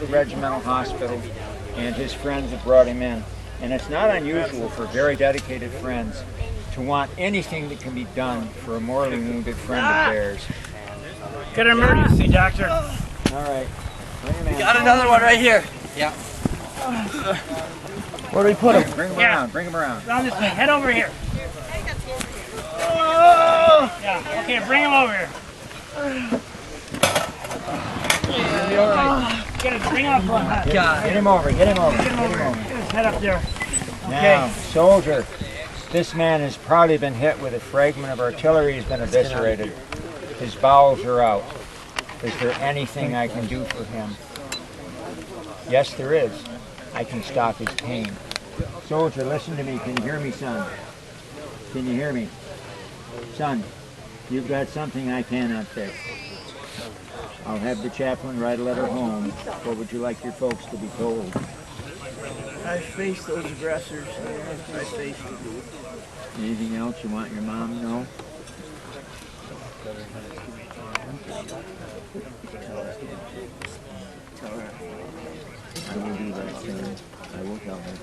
the regimental hospital, and his friends have brought him in. And it's not unusual for very dedicated friends to want anything that can be done for a mortally wounded friend of theirs. Got an emergency, doctor. All right. Bring him in. Got another one right here. Yeah. Where do we put him? Bring him around. Bring him around. Down this way. Head over here. Yeah. Okay, bring him over here. Get him. Bring him up. Get him over. Get him over. Get him over. Get his head up there. Now, soldier, this man has probably been hit with a fragment of artillery. He's been eviscerated. His bowels are out. Is there anything I can do for him? Yes, there is. I can stop his pain. Soldier, listen to me. Can you hear me, son? Can you hear me? Son, you've got something I cannot fix. I'll have the chaplain write a letter home. What would you like your folks to be told? I faced those aggressors. I faced them. Anything else you want your mom to know? I will do that, son. I will tell her.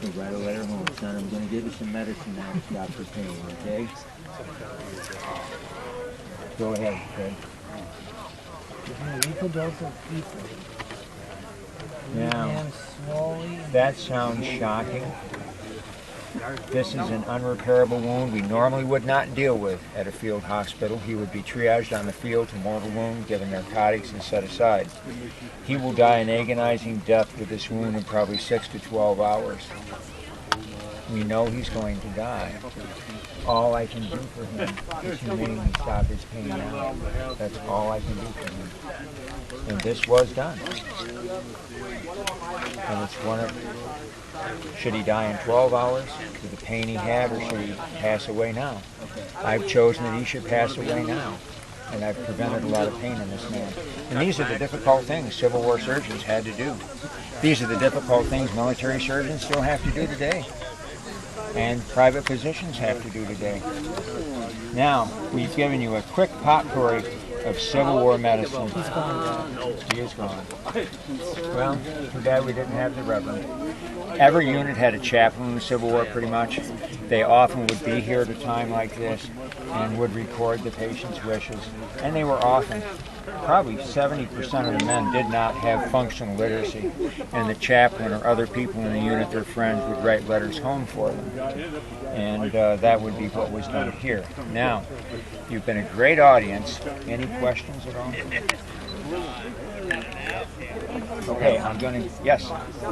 We'll write a letter home, son. I'm going to give you some medicine now to stop the pain, okay? Go ahead, Fred. Now, that sounds shocking. This is an unrepairable wound we normally would not deal with at a field hospital. He would be triaged on the field to mortal wound, given narcotics, and set aside. He will die an agonizing death with this wound in probably 6 to 12 hours. We know he's going to die. All I can do for him is humanely stop his pain now. That's all I can do for him. And this was done. And it's one of, should he die in 12 hours with the pain he had, or should he pass away now? I've chosen that he should pass away now. And I've prevented a lot of pain in this man. And these are the difficult things Civil War surgeons had to do. These are the difficult things military surgeons still have to do today. And private physicians have to do today. Now, we've given you a quick potpourri of Civil War medicine. He's gone. He is gone. Well, too bad we didn't have the Reverend. Every unit had a chaplain in the Civil War, pretty much. They often would be here at a time like this and would record the patient's wishes. And they were often, probably 70% of the men did not have functional literacy. And the chaplain or other people in the unit, their friends, would write letters home for them. And that would be what was done here. Now, you've been a great audience. Any questions at all? Okay, I'm going to, yes.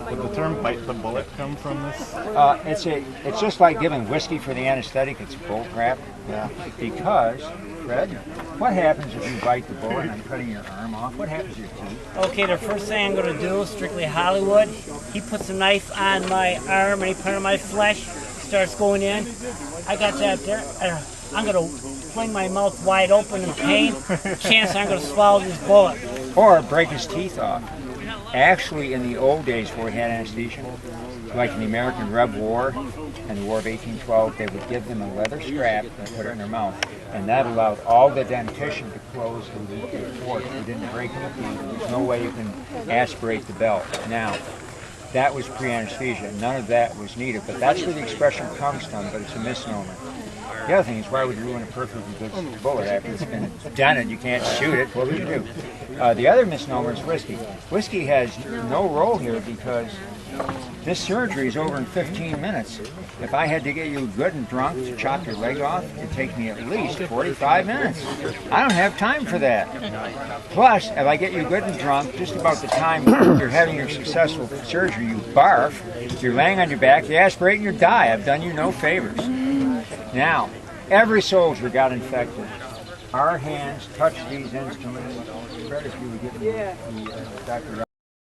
Did the term bite the bullet come from this? It's just like giving whiskey for the anesthetic. It's bull crap. Yeah. Because, Fred, what happens if you bite the bullet and I'm cutting your arm off? What happens to your teeth? Okay, the first thing I'm going to do, strictly Hollywood, he puts a knife on my arm and he put it on my flesh, starts going in. I got that there. I'm going to fling my mouth wide open in pain. Chance I'm going to swallow this bullet. Or break his teeth off. Actually, in the old days where we had anesthesia, like in the American Reb War and the War of 1812, they would give them a leather strap and put it in their mouth. And that allowed all the dentition to close the port. You didn't break the teeth. There's no way you can aspirate the belt. Now, that was pre-anesthesia. None of that was needed. But that's where the expression comes from, but it's a misnomer. The other thing is, why would you ruin a perfectly good bullet after it's been done and you can't shoot it? What would you do? The other misnomer is whiskey. Whiskey has no role here because this surgery is over in 15 minutes. If I had to get you good and drunk to chop your leg off, it'd take me at least 45 minutes. I don't have time for that. Plus, if I get you good and drunk, just about the time you're having your successful surgery, you barf, you're laying on your back, you aspirate, and you die. I've done you no favors. Now, every soldier got infected. Our hands touched these instruments. Fred, if you would give me the Dr.